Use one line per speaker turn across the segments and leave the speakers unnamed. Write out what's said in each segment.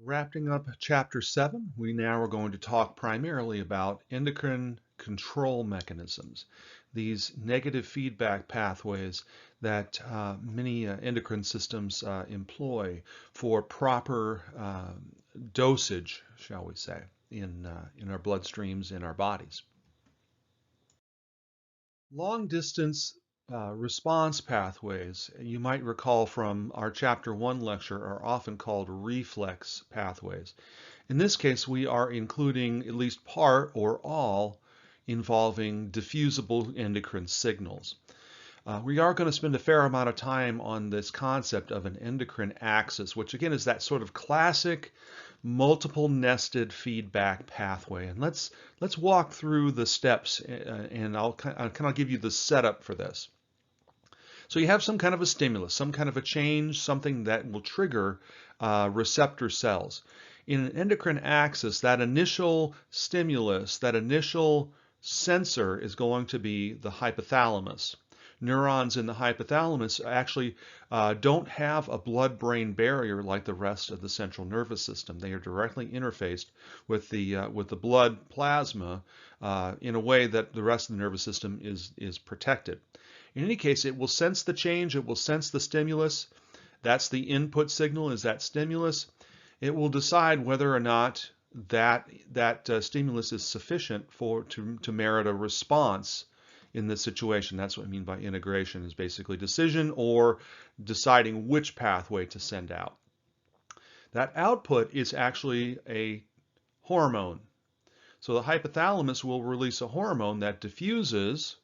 Wrapping up Chapter 7, we now are going to talk primarily about endocrine control mechanisms, these negative feedback pathways that many endocrine systems employ for proper dosage, shall we say, in our bloodstreams, in our bodies. Long distance response pathways, you might recall from our Chapter 1 lecture, are often called reflex pathways. In this case, we are including at least part or all involving diffusible endocrine signals. We are going to spend a fair amount of time on this concept of an endocrine axis, which again is that sort of classic multiple nested feedback pathway. And let's walk through the steps, and I'll kind of give you the setup for this. So you have some kind of a stimulus, some kind of a change, something that will trigger receptor cells. In an endocrine axis, that initial stimulus, that initial sensor is going to be the hypothalamus. Neurons in the hypothalamus actually don't have a blood-brain barrier like the rest of the central nervous system. They are directly interfaced with the blood plasma in a way that the rest of the nervous system is protected. In any case, it will sense the change, it will sense the stimulus. That's the input signal, is that stimulus. It will decide whether or not that stimulus is sufficient to merit a response in this situation. That's what I mean by integration, is basically decision or deciding which pathway to send out. That output is actually a hormone. So the hypothalamus will release a hormone that diffuses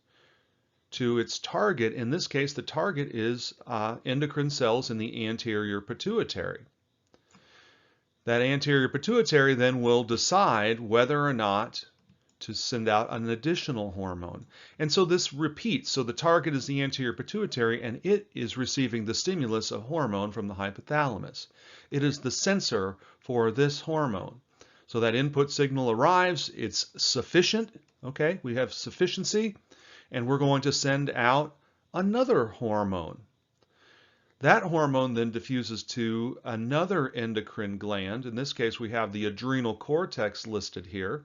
to its target. In this case, the target is endocrine cells in the anterior pituitary. That anterior pituitary then will decide whether or not to send out an additional hormone. And so this repeats. So the target is the anterior pituitary, and it is receiving the stimulus of hormone from the hypothalamus. It is the sensor for this hormone. So that input signal arrives, it's sufficient, okay? We have sufficiency, and we're going to send out another hormone. That hormone then diffuses to another endocrine gland. In this case, we have the adrenal cortex listed here.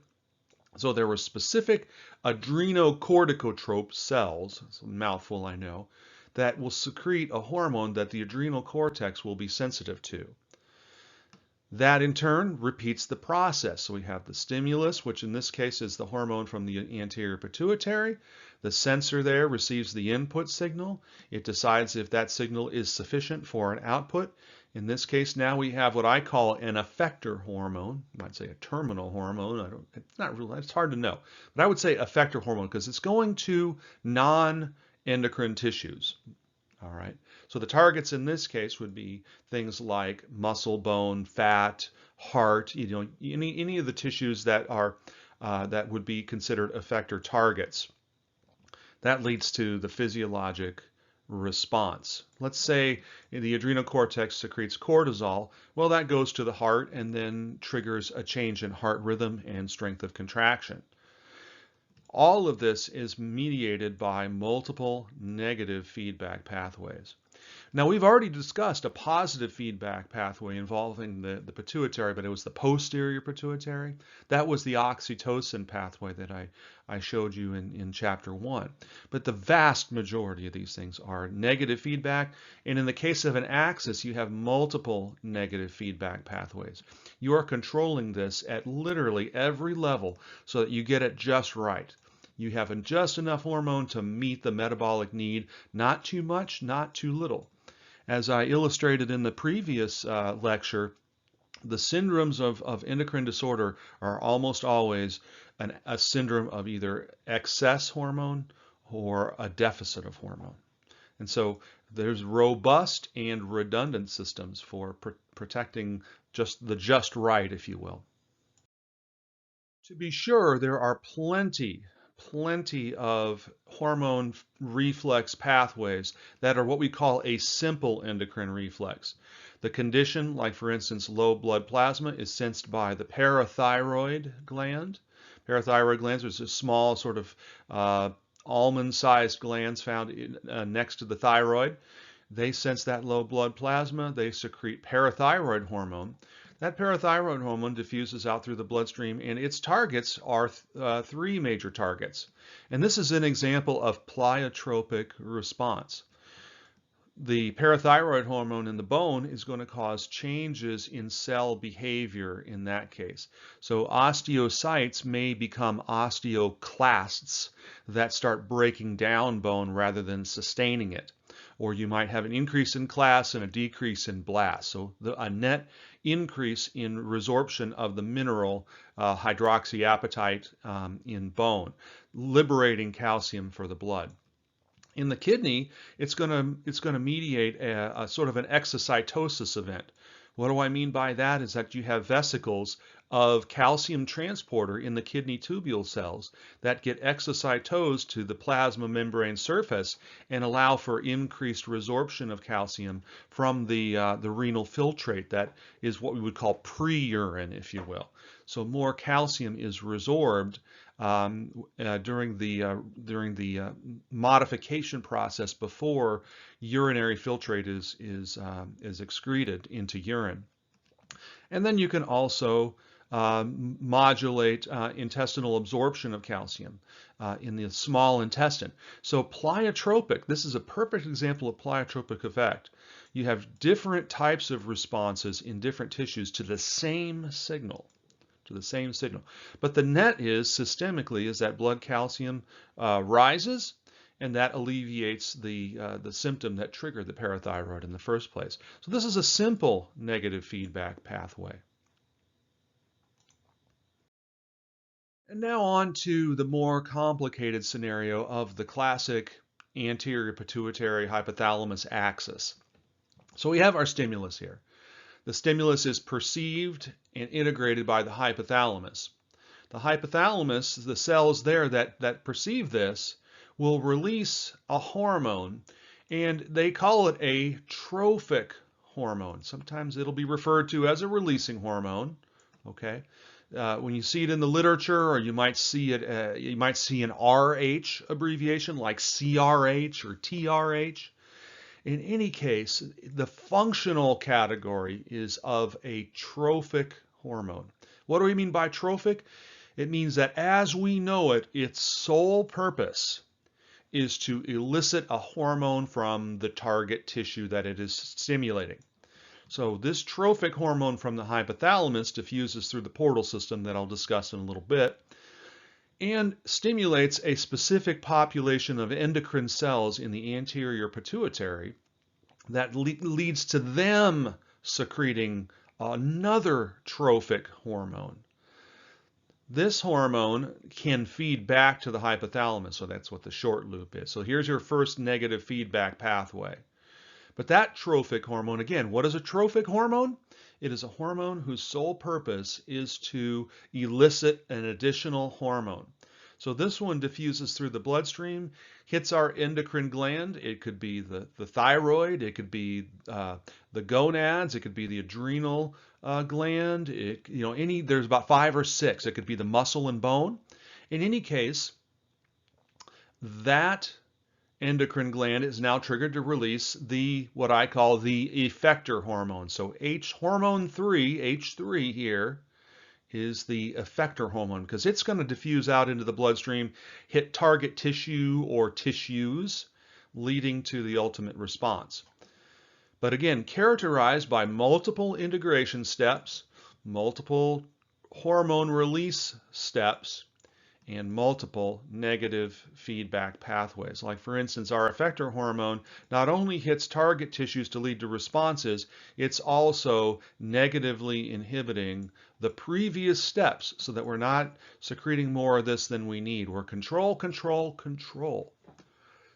So there were specific adrenocorticotrope cells, it's a mouthful I know, that will secrete a hormone that the adrenal cortex will be sensitive to. That in turn repeats the process. So we have the stimulus, which in this case is the hormone from the anterior pituitary. The sensor there receives the input signal. It decides if that signal is sufficient for an output. In this case, now we have what I call an effector hormone. You might say a terminal hormone. It's not really, it's hard to know. But I would say effector hormone because it's going to non-endocrine tissues. All right. So the targets in this case would be things like muscle, bone, fat, heart, any of the tissues that are that would be considered effector targets. That leads to the physiologic response. Let's say the adrenal cortex secretes cortisol. Well, that goes to the heart and then triggers a change in heart rhythm and strength of contraction. All of this is mediated by multiple negative feedback pathways. Now, we've already discussed a positive feedback pathway involving the pituitary, but it was the posterior pituitary. That was the oxytocin pathway that I showed you in Chapter 1. But the vast majority of these things are negative feedback, and in the case of an axis, you have multiple negative feedback pathways. You are controlling this at literally every level so that you get it just right. You have just enough hormone to meet the metabolic need, not too much, not too little. As I illustrated in the previous lecture, the syndromes of endocrine disorder are almost always a syndrome of either excess hormone or a deficit of hormone. And so there's robust and redundant systems for protecting just right, if you will. To be sure, there are plenty of hormone reflex pathways that are what we call a simple endocrine reflex. The condition, like for instance low blood plasma, is sensed by the parathyroid gland. Parathyroid glands are just small sort of almond-sized glands found next to the thyroid. They sense that low blood plasma. They secrete parathyroid hormone. That parathyroid hormone diffuses out through the bloodstream, and its targets are three major targets. And this is an example of pleiotropic response. The parathyroid hormone in the bone is going to cause changes in cell behavior in that case. So osteocytes may become osteoclasts that start breaking down bone rather than sustaining it. Or you might have an increase in clasts and a decrease in blasts. So a net increase in resorption of the mineral hydroxyapatite in bone, liberating calcium for the blood. In the kidney, it's going to mediate a sort of an exocytosis event. What do I mean by that? Is that you have vesicles of calcium transporter in the kidney tubule cells that get exocytosed to the plasma membrane surface and allow for increased resorption of calcium from the renal filtrate. That is what we would call pre-urine, if you will. So more calcium is resorbed during the modification process before urinary filtrate is excreted into urine. And then you can also modulate intestinal absorption of calcium in the small intestine. So pleiotropic, this is a perfect example of pleiotropic effect. You have different types of responses in different tissues to the same signal. But the net is systemically is that blood calcium rises, and that alleviates the symptom that triggered the parathyroid in the first place. So this is a simple negative feedback pathway. And now on to the more complicated scenario of the classic anterior pituitary hypothalamus axis. So we have our stimulus here. The stimulus is perceived and integrated by the hypothalamus. The hypothalamus, the cells there that perceive this, will release a hormone, and they call it a trophic hormone. Sometimes it'll be referred to as a releasing hormone. Okay, when you see it in the literature, or you might see it, you might see an RH abbreviation like CRH or TRH. In any case, the functional category is of a trophic hormone. What do we mean by trophic? It means that as we know it, its sole purpose is to elicit a hormone from the target tissue that it is stimulating. So this trophic hormone from the hypothalamus diffuses through the portal system that I'll discuss in a little bit, and stimulates a specific population of endocrine cells in the anterior pituitary that leads to them secreting another trophic hormone. This hormone can feed back to the hypothalamus, so that's what the short loop is. So here's your first negative feedback pathway. But that trophic hormone, again, what is a trophic hormone? It is a hormone whose sole purpose is to elicit an additional hormone. So this one diffuses through the bloodstream, hits our endocrine gland. It could be the thyroid, it could be the gonads, it could be the adrenal gland. There's about 5 or 6. It could be the muscle and bone. In any case, that endocrine gland is now triggered to release what I call the effector hormone. So hormone 3, H3 here, is the effector hormone because it's going to diffuse out into the bloodstream, hit target tissue or tissues, leading to the ultimate response. But again, characterized by multiple integration steps, multiple hormone release steps, and multiple negative feedback pathways. Like for instance, our effector hormone not only hits target tissues to lead to responses, it's also negatively inhibiting the previous steps so that we're not secreting more of this than we need. We're control.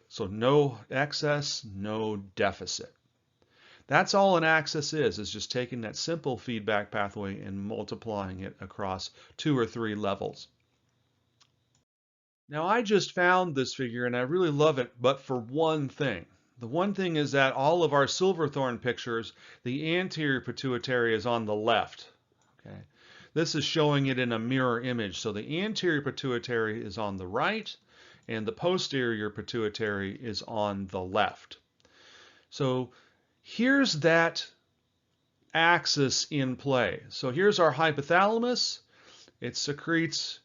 So no excess, no deficit. That's all an axis is just taking that simple feedback pathway and multiplying it across 2 or 3 levels. Now I just found this figure and I really love it, but for one thing. The one thing is that all of our Silverthorne pictures, the anterior pituitary is on the left. Okay, this is showing it in a mirror image. So the anterior pituitary is on the right and the posterior pituitary is on the left. So here's that axis in play. So here's our hypothalamus. It secretes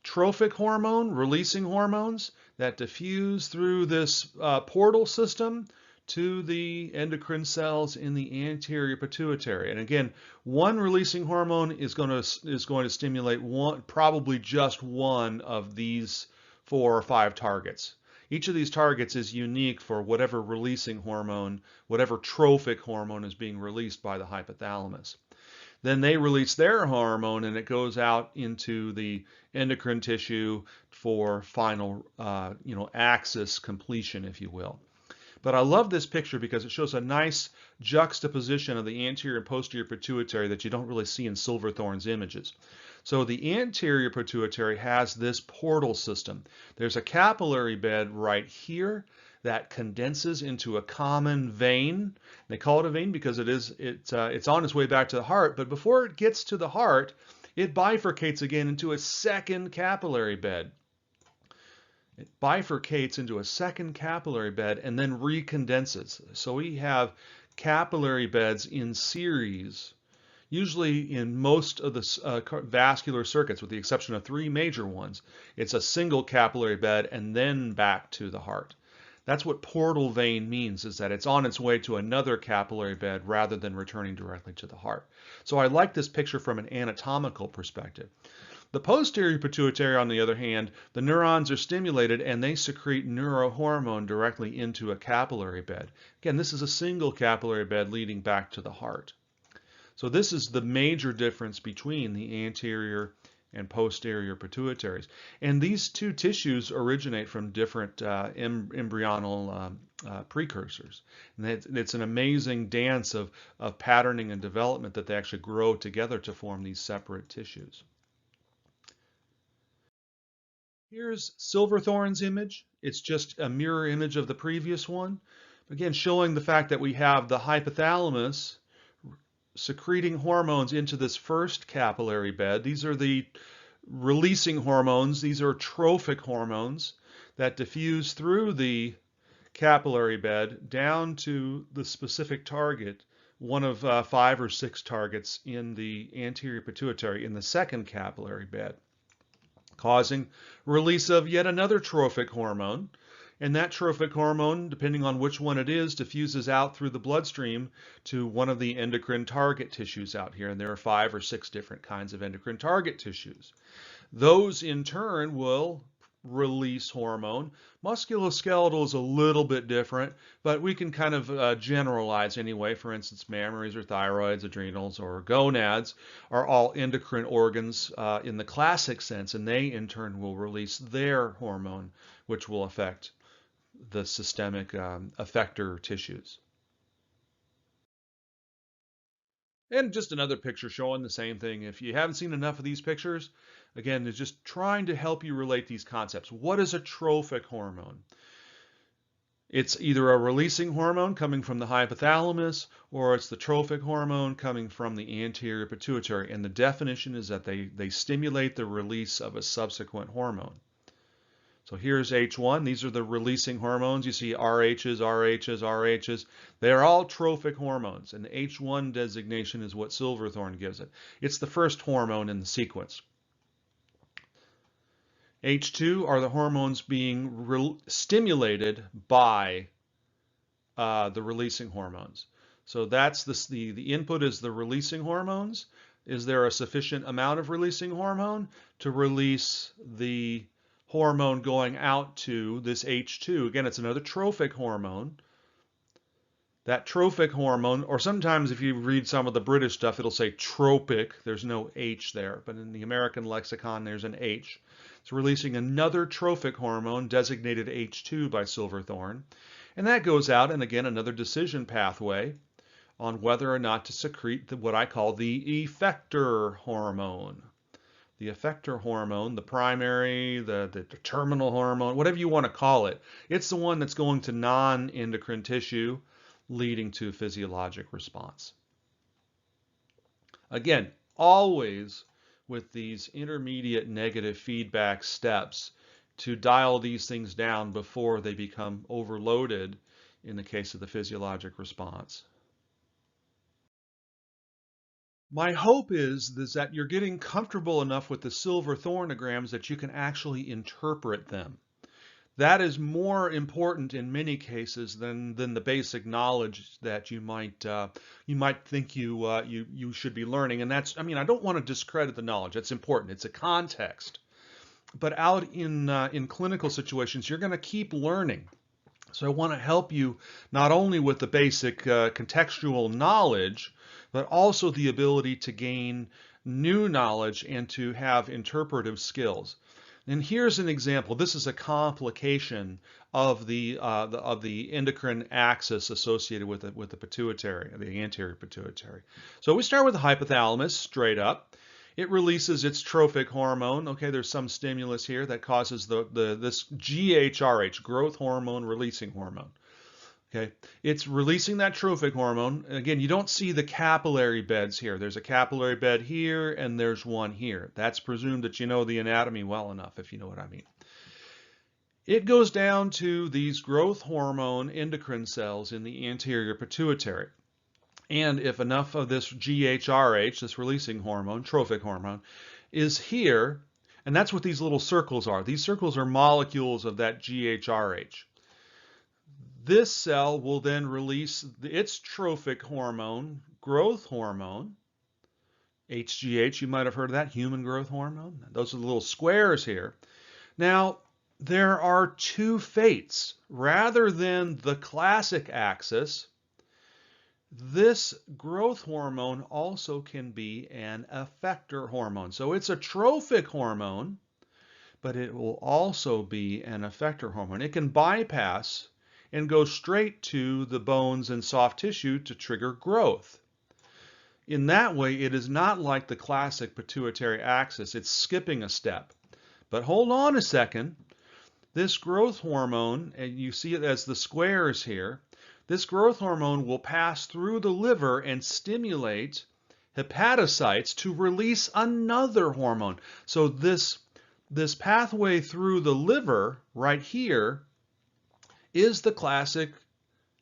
trophic hormone, releasing hormones that diffuse through this portal system to the endocrine cells in the anterior pituitary. And again, one releasing hormone is going to stimulate probably just one of these 4 or 5 targets. Each of these targets is unique for whatever releasing hormone, whatever trophic hormone is being released by the hypothalamus. Then they release their hormone and it goes out into the endocrine tissue for final, axis completion, if you will. But I love this picture because it shows a nice juxtaposition of the anterior and posterior pituitary that you don't really see in Silverthornes images. So the anterior pituitary has this portal system. There's a capillary bed right here that condenses into a common vein. They call it a vein because it's on its way back to the heart, but before it gets to the heart, it bifurcates again into a second capillary bed. It bifurcates into a second capillary bed and then recondenses. So we have capillary beds in series, usually in most of the vascular circuits, with the exception of 3 major ones. It's a single capillary bed and then back to the heart. That's what portal vein means, is that it's on its way to another capillary bed rather than returning directly to the heart. So I like this picture from an anatomical perspective. The posterior pituitary, on the other hand, the neurons are stimulated and they secrete neurohormone directly into a capillary bed. Again, this is a single capillary bed leading back to the heart. So this is the major difference between the anterior and posterior pituitaries. And these two tissues originate from different embryonal precursors. And it's an amazing dance of patterning and development that they actually grow together to form these separate tissues. Here's Silverthorne's image. It's just a mirror image of the previous one. Again, showing the fact that we have the hypothalamus secreting hormones into this first capillary bed. These are the releasing hormones. These are trophic hormones that diffuse through the capillary bed down to the specific target, one of 5 or 6 targets in the anterior pituitary in the second capillary bed, causing release of yet another trophic hormone. And that trophic hormone, depending on which one it is, diffuses out through the bloodstream to one of the endocrine target tissues out here. And there are 5 or 6 different kinds of endocrine target tissues. Those in turn will release hormone. Musculoskeletal is a little bit different, but we can kind of generalize anyway. For instance, mammaries or thyroids, adrenals, or gonads are all endocrine organs in the classic sense, and they in turn will release their hormone, which will affect the systemic effector tissues. And just another picture showing the same thing. If you haven't seen enough of these pictures, again, it's just trying to help you relate these concepts. What is a trophic hormone? It's either a releasing hormone coming from the hypothalamus, or it's the trophic hormone coming from the anterior pituitary. And the definition is that they stimulate the release of a subsequent hormone. So here's H1. These are the releasing hormones. You see RHs, RHs, RHs. They're all trophic hormones, and the H1 designation is what Silverthorne gives it. It's the first hormone in the sequence. H2 are the hormones being stimulated by the releasing hormones. So that's the input is the releasing hormones. Is there a sufficient amount of releasing hormone to release the hormone going out to this H2? Again, it's another trophic hormone. That trophic hormone, or sometimes if you read some of the British stuff, it'll say tropic. There's no H there, but in the American lexicon, there's an H. It's releasing another trophic hormone designated H2 by Silverthorne. And that goes out, and again, another decision pathway on whether or not to secrete what I call the effector hormone. The effector hormone, the primary, the terminal hormone, whatever you want to call it, it's the one that's going to non-endocrine tissue, leading to physiologic response. Again, always with these intermediate negative feedback steps to dial these things down before they become overloaded in the case of the physiologic response. My hope is that you're getting comfortable enough with the Silverthorneograms that you can actually interpret them. That is more important in many cases than the basic knowledge that you might think you should be learning. And that's, I mean, I don't want to discredit the knowledge. That's important. It's a context. But out in clinical situations, you're going to keep learning. So I want to help you not only with the basic contextual knowledge, but also the ability to gain new knowledge and to have interpretive skills. And here's an example. This is a complication of the endocrine axis associated with the pituitary, the anterior pituitary. So we start with the hypothalamus, straight up. It releases its trophic hormone. Okay, there's some stimulus here that causes this GHRH, growth hormone releasing hormone. Okay, it's releasing that trophic hormone. Again, you don't see the capillary beds here. There's a capillary bed here and there's one here. That's presumed that you know the anatomy well enough, if you know what I mean. It goes down to these growth hormone endocrine cells in the anterior pituitary. And if enough of this GHRH, this releasing hormone, trophic hormone, is here, and that's what these little circles are. These circles are molecules of that GHRH. This cell will then release its trophic hormone, growth hormone, HGH, you might have heard of that, human growth hormone. Those are the little squares here. Now, there are two fates. Rather than the classic axis, this growth hormone also can be an effector hormone. So it's a trophic hormone, but it will also be an effector hormone. It can bypass and go straight to the bones and soft tissue to trigger growth. In that way, it is not like the classic pituitary axis. It's skipping a step. But hold on a second. This growth hormone, and you see it as the squares here, this growth hormone will pass through the liver and stimulate hepatocytes to release another hormone. So this pathway through the liver right here is the classic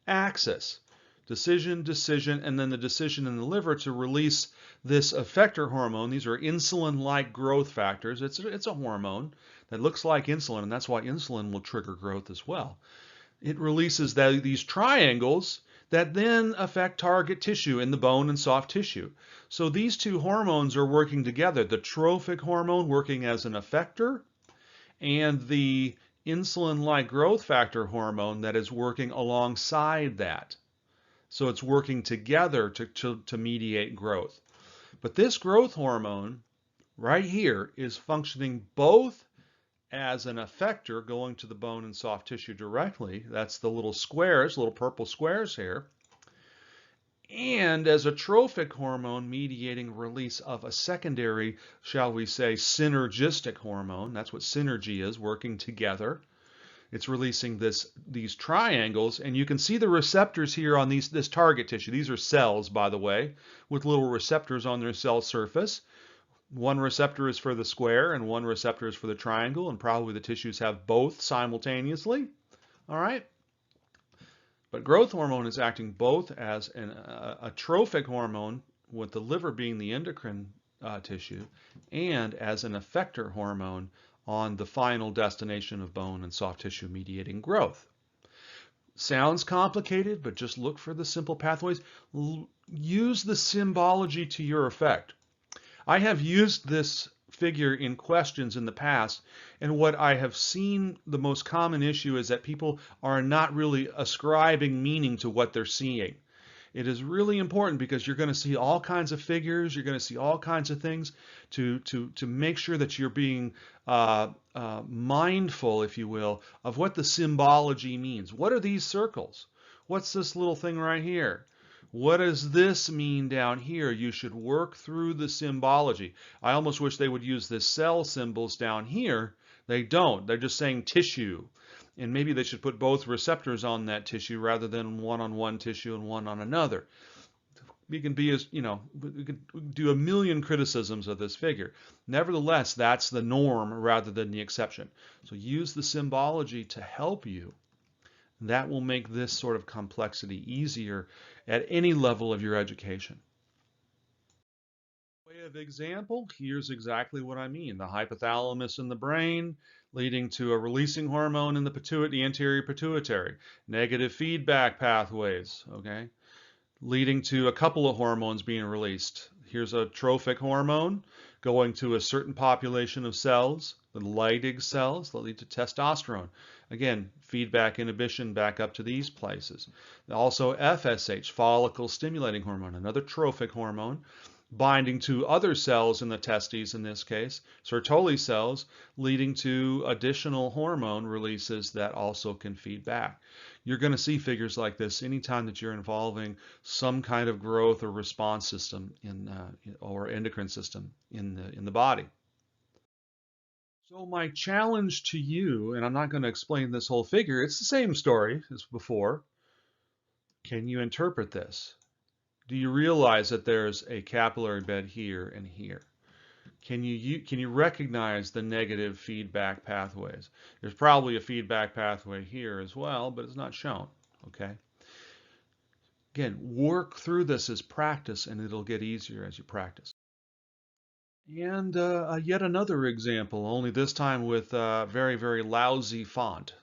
axis. Decision, decision, and then the decision in the liver to release this effector hormone. These are insulin-like growth factors. It's a hormone that looks like insulin, and that's why insulin will trigger growth as well. It releases these triangles that then affect target tissue in the bone and soft tissue. So these two hormones are working together, the trophic hormone working as an effector and the insulin-like growth factor hormone that is working alongside that. So it's working together to mediate growth. But this growth hormone right here is functioning both as an effector going to the bone and soft tissue directly. That's the little squares, little purple squares here. And as a trophic hormone mediating release of a secondary, shall we say, synergistic hormone. That's what synergy is, working together. It's releasing these triangles, and you can see the receptors here on this target tissue. These are cells, by the way, with little receptors on their cell surface. One receptor is for the square and one receptor is for the triangle, and probably the tissues have both simultaneously. All right. But growth hormone is acting both as a trophic hormone, with the liver being the endocrine tissue, and as an effector hormone on the final destination of bone and soft tissue mediating growth. Sounds complicated, but just look for the simple pathways. Use the symbology to your effect. I have used this figure in questions in the past, and what I have seen the most common issue is that people are not really ascribing meaning to what they're seeing. It is really important because you're going to see all kinds of figures, you're going to see all kinds of things to make sure that you're being mindful, if you will, of what the symbology means. What are these circles? What's this little thing right here? What does this mean down here? You should work through the symbology. I almost wish they would use the cell symbols down here. They don't. They're just saying tissue. And maybe they should put both receptors on that tissue rather than one on one tissue and one on another. We can be as, we can do a million criticisms of this figure. Nevertheless, that's the norm rather than the exception. So use the symbology to help you. That will make this sort of complexity easier at any level of your education. Way of example, here's exactly what I mean. The hypothalamus in the brain leading to a releasing hormone in the anterior pituitary. Negative feedback pathways, okay? Leading to a couple of hormones being released. Here's a trophic hormone going to a certain population of cells, the Leydig cells that lead to testosterone. Again, feedback inhibition back up to these places. Also FSH, follicle stimulating hormone, another trophic hormone, binding to other cells in the testes in this case, Sertoli cells, leading to additional hormone releases that also can feed back. You're going to see figures like this anytime that you're involving some kind of growth or response system or endocrine system in the body. So my challenge to you, and I'm not going to explain this whole figure, it's the same story as before. Can you interpret this? Do you realize that there's a capillary bed here and here? Can you recognize the negative feedback pathways? There's probably a feedback pathway here as well, but it's not shown, okay? Again, work through this as practice, and it'll get easier as you practice. And yet another example, only this time with very, very lousy font.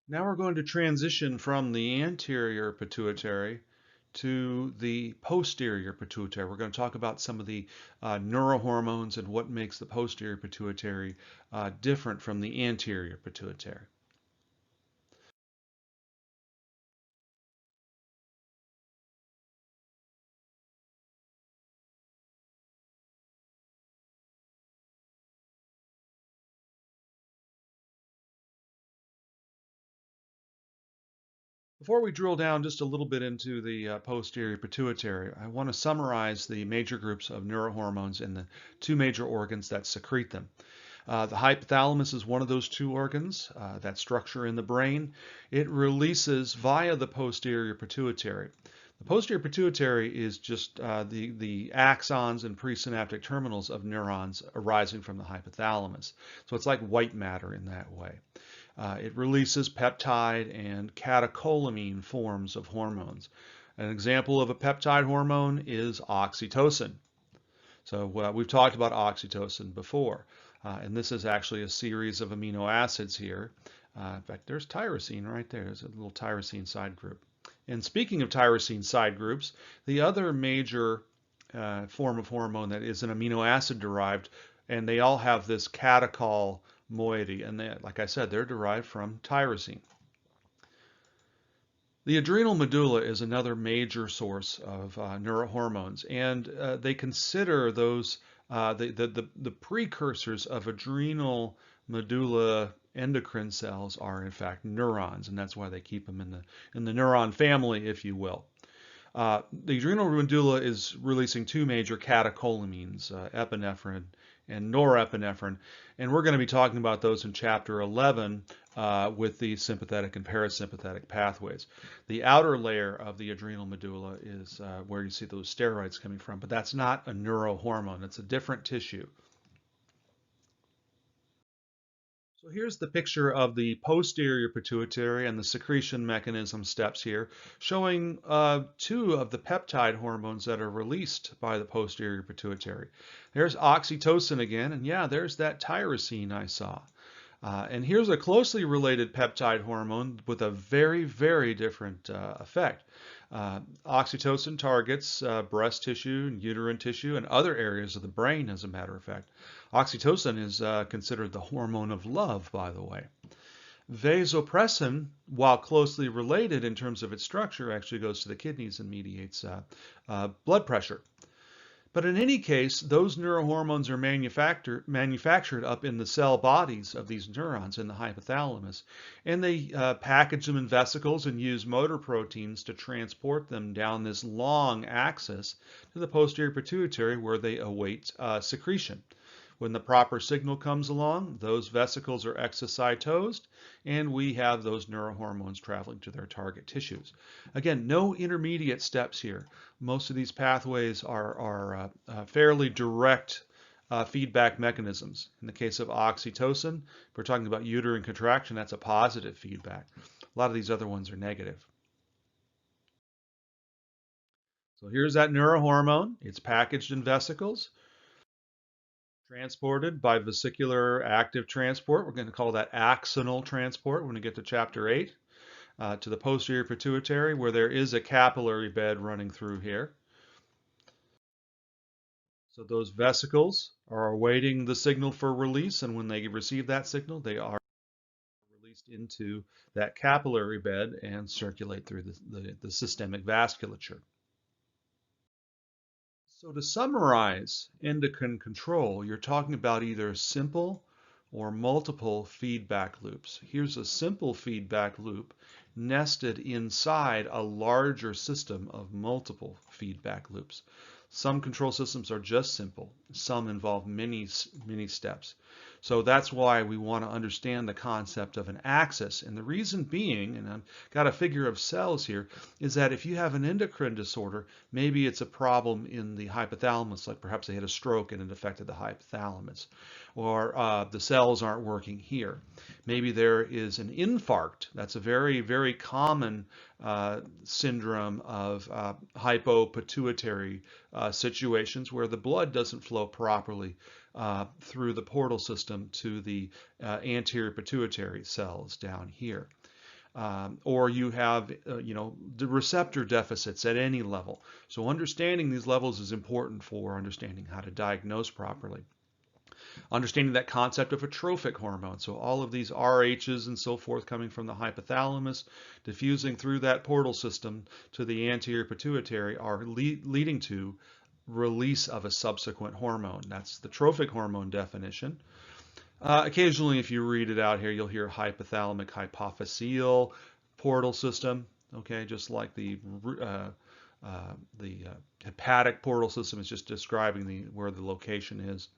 Now we're going to transition from the anterior pituitary to the posterior pituitary. We're going to talk about some of the neurohormones and what makes the posterior pituitary different from the anterior pituitary. Before we drill down just a little bit into the posterior pituitary, I want to summarize the major groups of neurohormones and the two major organs that secrete them. The hypothalamus is one of those two organs, that structure in the brain. It releases via the posterior pituitary. The posterior pituitary is just the axons and presynaptic terminals of neurons arising from the hypothalamus. So it's like white matter in that way. It releases peptide and catecholamine forms of hormones. An example of a peptide hormone is oxytocin. So we've talked about oxytocin before, and this is actually a series of amino acids here. In fact, there's tyrosine right there. There's a little tyrosine side group. And speaking of tyrosine side groups, the other major form of hormone that is an amino acid derived, and they all have this catechol moiety, and they, like I said, they're derived from tyrosine. The adrenal medulla is another major source of neurohormones, and they consider those the precursors of adrenal medulla endocrine cells are in fact neurons, and that's why they keep them in the neuron family, if you will. The adrenal medulla is releasing two major catecholamines, epinephrine and norepinephrine, and we're going to be talking about those in chapter 11 with the sympathetic and parasympathetic pathways. The outer layer of the adrenal medulla is where you see those steroids coming from, but that's not a neurohormone. It's a different tissue. So here's the picture of the posterior pituitary and the secretion mechanism steps here, showing two of the peptide hormones that are released by the posterior pituitary. There's oxytocin again, and yeah, there's that tyrosine I saw. And here's a closely related peptide hormone with a very, very different effect. Oxytocin targets breast tissue and uterine tissue and other areas of the brain, as a matter of fact. Oxytocin is considered the hormone of love, by the way. Vasopressin, while closely related in terms of its structure, actually goes to the kidneys and mediates blood pressure. But in any case, those neurohormones are manufactured up in the cell bodies of these neurons in the hypothalamus, and they package them in vesicles and use motor proteins to transport them down this long axis to the posterior pituitary where they await secretion. When the proper signal comes along, those vesicles are exocytosed, and we have those neurohormones traveling to their target tissues. Again, no intermediate steps here. Most of these pathways are fairly direct feedback mechanisms. In the case of oxytocin, if we're talking about uterine contraction, that's a positive feedback. A lot of these other ones are negative. So here's that neurohormone. It's packaged in vesicles, transported by vesicular active transport. We're going to call that axonal transport when we get to chapter 8, to the posterior pituitary, where there is a capillary bed running through here. So those vesicles are awaiting the signal for release, and when they receive that signal, they are released into that capillary bed and circulate through the systemic vasculature. So to summarize endocrine control, you're talking about either simple or multiple feedback loops. Here's a simple feedback loop nested inside a larger system of multiple feedback loops. Some control systems are just simple. Some involve many steps. So that's why we want to understand the concept of an axis. And the reason being, and I've got a figure of cells here, is that if you have an endocrine disorder, maybe it's a problem in the hypothalamus, like perhaps they had a stroke and it affected the hypothalamus, or the cells aren't working here. Maybe there is an infarct. That's a very, very common syndrome of hypopituitary situations where the blood doesn't flow properly through the portal system to the anterior pituitary cells down here. Or you have, the receptor deficits at any level. So understanding these levels is important for understanding how to diagnose properly. Understanding that concept of a trophic hormone. So all of these RHs and so forth coming from the hypothalamus, diffusing through that portal system to the anterior pituitary are leading to release of a subsequent hormone. That's the trophic hormone definition. Occasionally, if you read it out here, you'll hear hypothalamic hypophyseal portal system. Okay, just like the hepatic portal system is just describing where the location is.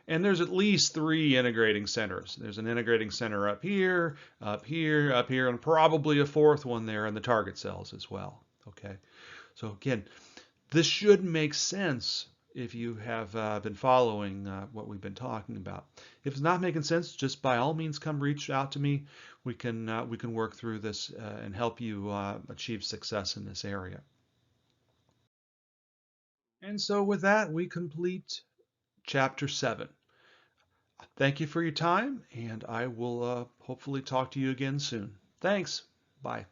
And there's at least 3 integrating centers. There's an integrating center up here, up here, up here, and probably a 4th one there in the target cells as well. Okay, so again, this should make sense if you have been following what we've been talking about. If it's not making sense, just by all means come reach out to me. We can work through this and help you achieve success in this area. And so with that, we complete chapter 7. Thank you for your time, and I will hopefully talk to you again soon. Thanks. Bye.